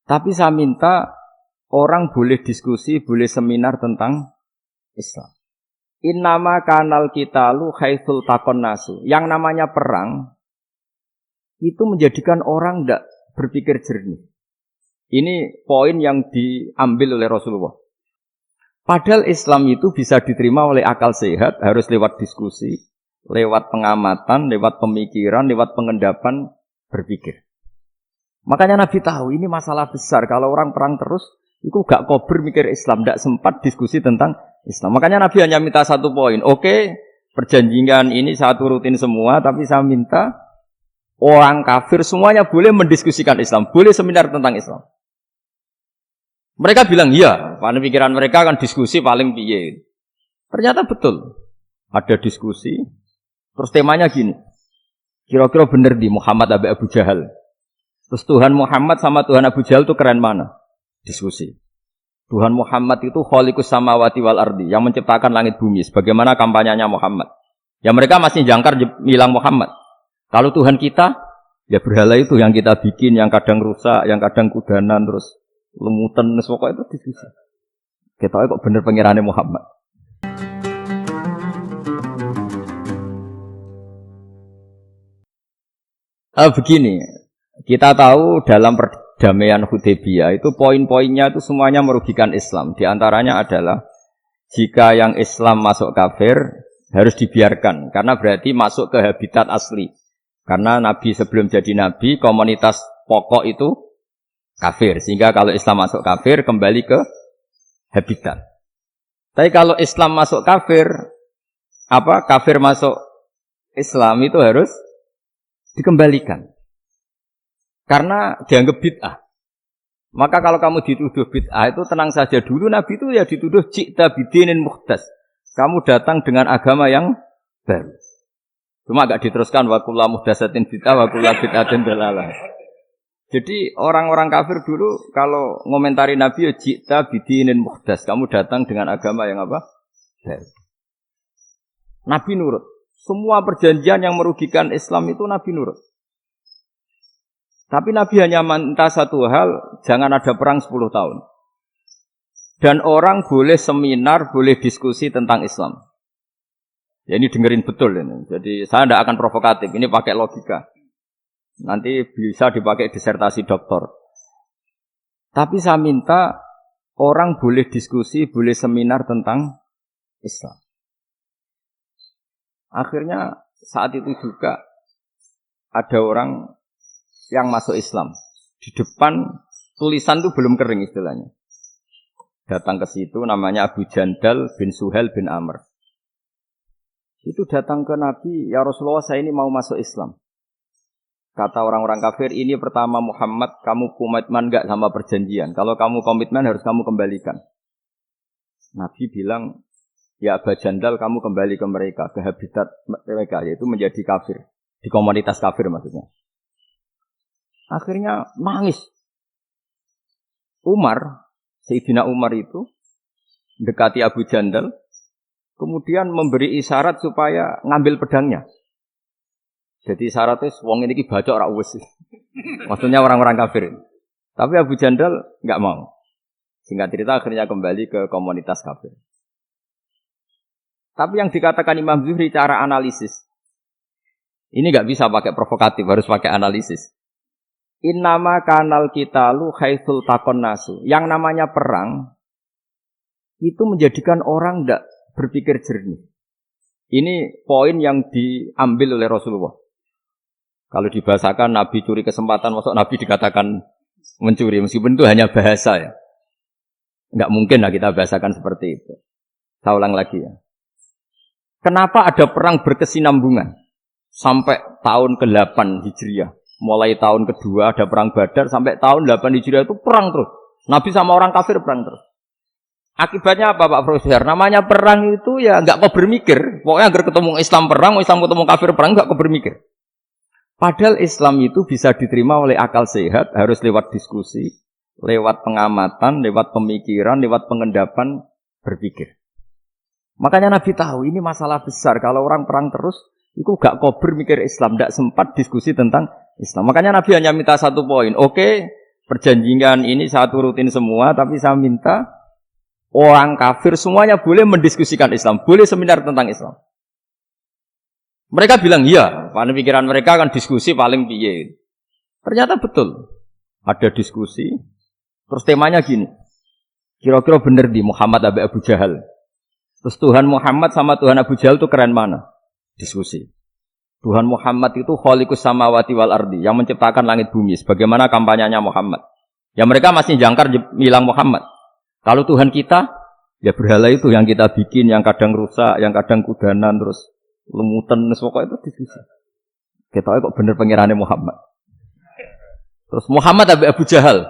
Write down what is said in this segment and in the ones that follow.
Tapi saya minta orang boleh diskusi, boleh seminar tentang Islam. Innama kanal qitalu haitsul taqon nasu. Yang namanya perang itu menjadikan orang tidak berpikir jernih. Ini poin yang diambil oleh Rasulullah. Padahal Islam itu bisa diterima oleh akal sehat, harus lewat diskusi, lewat pengamatan, lewat pemikiran, lewat pengendapan berpikir. Makanya Nabi tahu ini masalah besar. Kalau orang perang terus, itu gak kober mikir Islam, gak sempat diskusi tentang Islam. Makanya Nabi hanya minta satu poin. Oke, perjanjian ini saya turutin semua, tapi saya minta orang kafir semuanya boleh mendiskusikan Islam, boleh seminar tentang Islam. Mereka bilang iya, pada pikiran mereka kan diskusi paling piye. Ternyata betul. Ada diskusi, terus temanya gini. Kira-kira bener di Muhammad Abu Jahal. Terus Tuhan Muhammad sama Tuhan Abu Jahal itu keren mana? Diskusi. Tuhan Muhammad itu khaliqus samawati wal ardi, yang menciptakan langit bumi. Sebagaimana kampanyenya Muhammad. Ya mereka masih jangkar bilang Muhammad. Kalau Tuhan kita, ya berhala itu yang kita bikin, yang kadang rusak, yang kadang kudanan, terus lemutan, pokoknya itu diskusi. Kita tahu kok bener pengirannya Muhammad. Begini, kita tahu dalam perdamaian Hudaybiyah itu poin-poinnya itu semuanya merugikan Islam. Di antaranya adalah jika yang Islam masuk kafir harus dibiarkan karena berarti masuk ke habitat asli. Karena Nabi sebelum jadi Nabi komunitas pokok itu kafir, sehingga kalau Islam masuk kafir kembali ke habitat. Tapi kalau Islam masuk kafir, kafir masuk Islam itu harus dikembalikan. Karena dianggap bid'ah. Maka kalau kamu dituduh bid'ah itu tenang saja dulu. Nabi itu ya dituduh ji'ta bidinin muhdas. Kamu datang dengan agama yang baru. Cuma agak diteruskan wa kullu muhdatsatin bid'ah wa kullu bid'atin dalalah. Jadi orang-orang kafir dulu kalau ngomentari Nabi ya ji'ta bidinin muhdas. Kamu datang dengan agama yang apa? Baru. Nabi nurut. Semua perjanjian yang merugikan Islam itu Nabi nurut. Tapi Nabi hanya minta satu hal, jangan ada perang 10 tahun. Dan orang boleh seminar, boleh diskusi tentang Islam. Ya ini dengerin betul ini. Jadi saya tidak akan provokatif, ini pakai logika. Nanti bisa dipakai disertasi doktor. Tapi saya minta orang boleh diskusi, boleh seminar tentang Islam. Akhirnya saat itu juga ada orang yang masuk Islam. Di depan tulisan itu belum kering istilahnya. Datang ke situ namanya Abu Jandal bin Suhail bin Amr. Itu datang ke Nabi, ya Rasulullah saya ini mau masuk Islam. Kata orang-orang kafir, ini pertama Muhammad, kamu komitmen enggak sama perjanjian. Kalau kamu komitmen harus kamu kembalikan. Nabi bilang, ya Abu Jandal kamu kembali ke mereka, ke habitat mereka, yaitu menjadi kafir. Di komunitas kafir maksudnya. Akhirnya nangis. Sayyidina Umar itu dekati Abu Jandal, kemudian memberi isyarat supaya ngambil pedangnya. Jadi isyaratnya wong ini baca ora wis. Maksudnya orang-orang kafir. Tapi Abu Jandal enggak mau. Singkat cerita akhirnya kembali ke komunitas kafir. Tapi yang dikatakan Imam Zuhri cara analisis. Ini enggak bisa pakai provokatif, harus pakai analisis. Innama kanal qitalu haitsul taqon nasu. Yang namanya perang itu menjadikan orang tidak berpikir jernih. Ini poin yang diambil oleh Rasulullah. Kalau dibahasakan Nabi curi kesempatan, maksud Nabi dikatakan mencuri, meskipun itu hanya bahasa ya. Enggak mungkin lah kita bahasakan seperti itu. Saya ulang lagi ya. Kenapa ada perang berkesinambungan sampai tahun ke-8 Hijriah? Mulai tahun kedua ada perang Badar sampai tahun 8 Hijriah itu perang terus. Nabi sama orang kafir perang terus. Akibatnya apa Pak Profesor? Namanya perang itu ya enggak kau bermikir. Pokoknya agar ketemu Islam perang, Islam ketemu kafir perang enggak kau bermikir. Padahal Islam itu bisa diterima oleh akal sehat, harus lewat diskusi, lewat pengamatan, lewat pemikiran, lewat pengendapan berpikir. Makanya Nabi tahu ini masalah besar. Kalau orang perang terus, itu gak kober mikir Islam, gak sempat diskusi tentang Islam. Makanya Nabi hanya minta satu poin. Oke, Perjanjian ini saya turutin semua, tapi saya minta orang kafir semuanya boleh mendiskusikan Islam, boleh seminar tentang Islam. Mereka bilang iya, karena pikiran mereka kan diskusi paling piye. Ternyata betul, ada diskusi. Terus temanya gini, kira-kira bener di Muhammad Abu Jahal. Terus Tuhan Muhammad sama Tuhan Abu Jahal itu keren mana? Diskusi. Tuhan Muhammad itu khaliqus samawati wal ardi, yang menciptakan langit bumi. Sebagaimana kampanyenya Muhammad. Ya mereka masih jangkar bilang Muhammad. Kalau Tuhan kita, ya berhala itu yang kita bikin, yang kadang rusak, yang kadang kudanan, terus lemutan, pokoknya itu diskusi. Kita kok bener pengirannya Muhammad. Terus Muhammad Abu Jahal.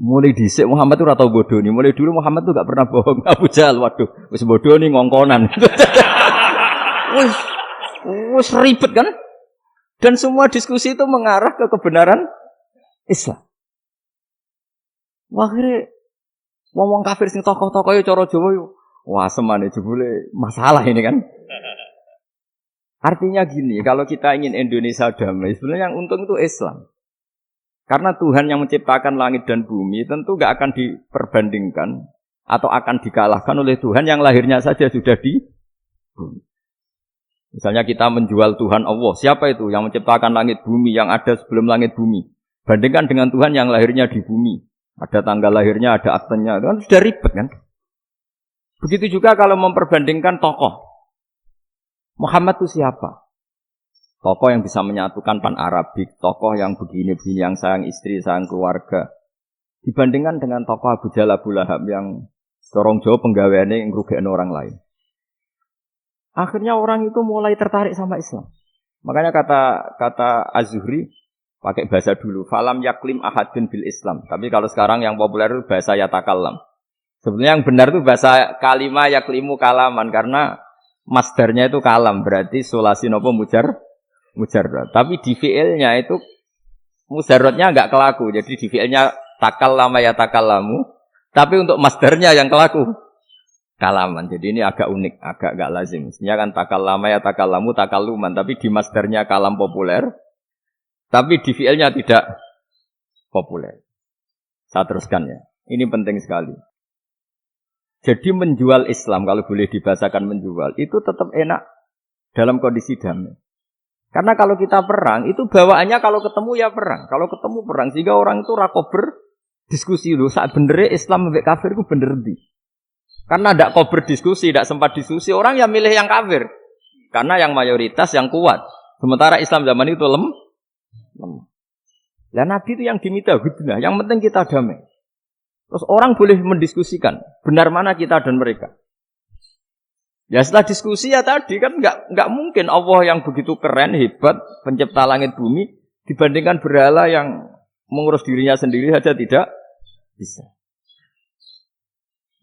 Mulai dhisik Muhammad itu ora tau bodoh nih. Mulai dulu Muhammad itu gak pernah bohong. Abu Jahal, waduh, wis bodoh nih ngongkonan. Wis ribet kan? Dan semua diskusi itu mengarah ke kebenaran Islam. Akhirnya ngomong kafir sing tokoh-tokoh yo cara Jawa yo. Wah, semane jebule masalah ini kan. Artinya gini, kalau kita ingin Indonesia damai, sebenarnya yang untung itu Islam. Karena Tuhan yang menciptakan langit dan bumi tentu gak akan diperbandingkan atau akan dikalahkan oleh Tuhan yang lahirnya saja sudah di bumi. Misalnya kita menjual Tuhan Allah. Siapa itu yang menciptakan langit bumi, yang ada sebelum langit bumi? Bandingkan dengan Tuhan yang lahirnya di bumi. Ada tanggal lahirnya, ada aktenya. Itu kan sudah ribet kan? Begitu juga kalau memperbandingkan tokoh. Muhammad itu siapa? Tokoh yang bisa menyatukan pan-Arabik. Tokoh yang begini-begini, yang sayang istri, sayang keluarga. Dibandingkan dengan tokoh Abu Jahal, Abu Lahab yang dorong jauh penggaweannya yang ngerugikan orang lain. Akhirnya orang itu mulai tertarik sama Islam. Makanya kata Az-Zuhri pakai bahasa dulu, falam yaklim ahadun bil Islam. Tapi kalau sekarang yang populer itu bahasa yatakallam. Sebenarnya yang benar itu bahasa kalimah yaklimu kalaman karena masdarnya itu kalam, berarti sulasi nopo mujarrad. Tapi di fi'ilnya itu mujarradnya enggak kelaku. Jadi di fi'ilnya takallama yatakallamu, tapi untuk masdarnya yang kelaku kalaman. Jadi ini agak unik, agak enggak lazim. Mestinya kan takallama yatakallamu takalluman, tapi di masdarnya kalam populer. Tapi di fi'ilnya tidak populer. Saya teruskan ya. Ini penting sekali. Jadi menjual Islam, kalau boleh dibahasakan menjual, itu tetap enak dalam kondisi damai. Karena kalau kita perang, itu bawaannya kalau ketemu ya perang. Kalau ketemu perang, sehingga orang itu rakober diskusi dulu. Saat benernya Islam sampai kafir itu bener di. Karena tidak kober diskusi, tidak sempat diskusi, orang yang milih yang kafir. Karena yang mayoritas yang kuat. Sementara Islam zaman itu lemah. Lah Nabi itu yang diminta hudnah, yang penting kita damai. Terus orang boleh mendiskusikan benar mana kita dan mereka. Ya setelah diskusi ya tadi kan nggak mungkin Allah yang begitu keren hebat pencipta langit bumi dibandingkan berhala yang mengurus dirinya sendiri saja tidak bisa.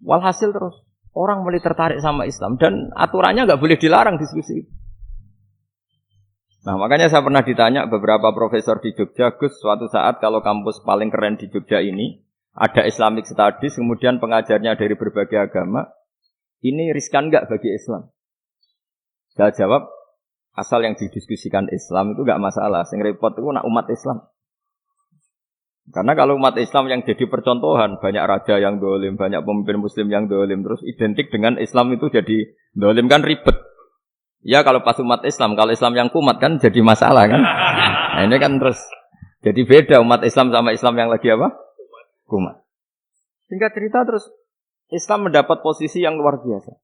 Walhasil terus orang mulai tertarik sama Islam dan aturannya nggak boleh dilarang diskusi. Nah makanya saya pernah ditanya beberapa profesor di Jogja, Gus, suatu saat kalau kampus paling keren di Jogja ini ada Islamic Studies, kemudian pengajarnya dari berbagai agama, ini riskan enggak bagi Islam? Saya jawab, asal yang didiskusikan Islam itu enggak masalah. Sing repot itu nak umat Islam. Karena kalau umat Islam yang jadi percontohan, banyak raja yang dolim, banyak pemimpin muslim yang dolim, terus identik dengan Islam itu jadi dolim kan ribet. Ya kalau pas umat Islam, kalau Islam yang kumat kan jadi masalah kan. Nah ini kan terus jadi beda umat Islam sama Islam yang lagi apa? Kumat. Singkat cerita terus Islam mendapat posisi yang luar biasa.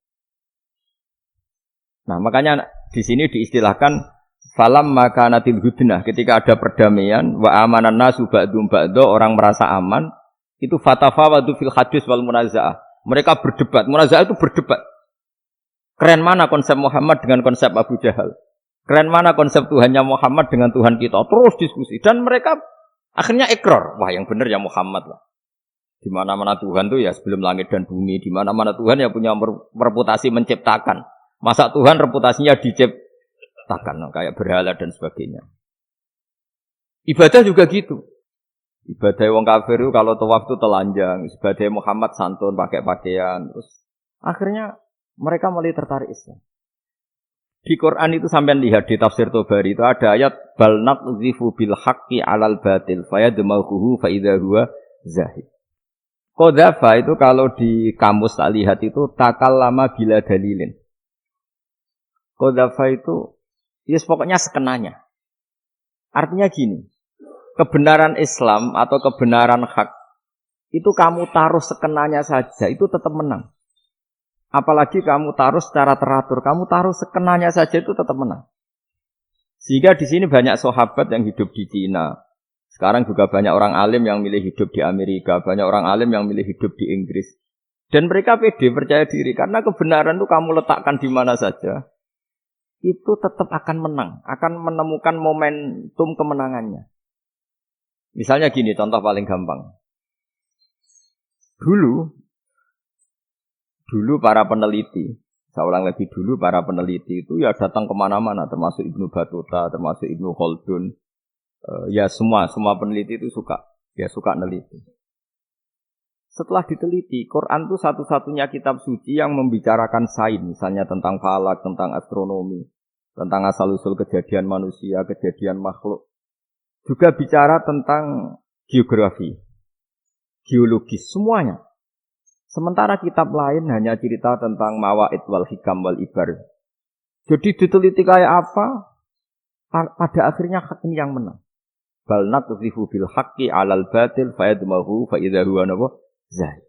Nah makanya di sini diistilahkan falam makanatil hudnah, ketika ada perdamaian wa amanan nasu ba'dum ba'do, orang merasa aman, itu fatafawadu fil hadis wal munazaah. Mereka berdebat, munazaah itu berdebat. Keren mana konsep Muhammad dengan konsep Abu Jahal? Keren mana konsep Tuhannya Muhammad dengan Tuhan kita? Terus diskusi dan mereka akhirnya ikrar, wah yang benar ya Muhammad lah. Di mana-mana Tuhan tuh ya sebelum langit dan bumi, di mana-mana Tuhan ya punya reputasi menciptakan. Masa Tuhan reputasinya diciptakan, kayak berhala dan sebagainya. Ibadah juga gitu. Ibadah wong kafir itu kalau tawaf itu telanjang, ibadah Muhammad santun pakai pakaian, terus akhirnya mereka mulai tertarik Islam. Di Quran itu sampean lihat di tafsir Tobari itu ada ayat bal naqdhifu bil haqqi 'alal batil fayadmaghuhu fa idza huwa zahid. Qadzafa itu kalau di kamus tak lihat itu takallama bila dalilin. Qadzafa itu ya pokoknya sekenanya. Artinya gini, kebenaran Islam atau kebenaran hak itu kamu taruh sekenanya saja itu tetap menang. Apalagi kamu taruh secara teratur, kamu taruh sekenanya saja itu tetap menang. Sehingga di sini banyak sahabat yang hidup di Cina. Sekarang juga banyak orang alim yang milih hidup di Amerika, banyak orang alim yang milih hidup di Inggris. Dan mereka pede, percaya diri karena kebenaran itu kamu letakkan di mana saja, itu tetap akan menang, akan menemukan momentum kemenangannya. Misalnya gini, contoh paling gampang. Dulu para peneliti, saya ulang lagi dulu para peneliti itu ya datang kemana-mana, termasuk Ibnu Battuta, termasuk Ibnu Khaldun, ya semua peneliti itu suka neliti. Setelah diteliti, Quran itu satu-satunya kitab suci yang membicarakan sains, misalnya tentang falak, tentang astronomi, tentang asal-usul kejadian manusia, kejadian makhluk. Juga bicara tentang geografi, geologis, semuanya. Sementara kitab lain hanya cerita tentang mawaid wal hikam wal ibar. Jadi diteliti kayak apa, pada akhirnya hak ini yang menang. Bal naqdhifu bil haqqi 'alal batil fayadmaghu fa idza huwa zahid.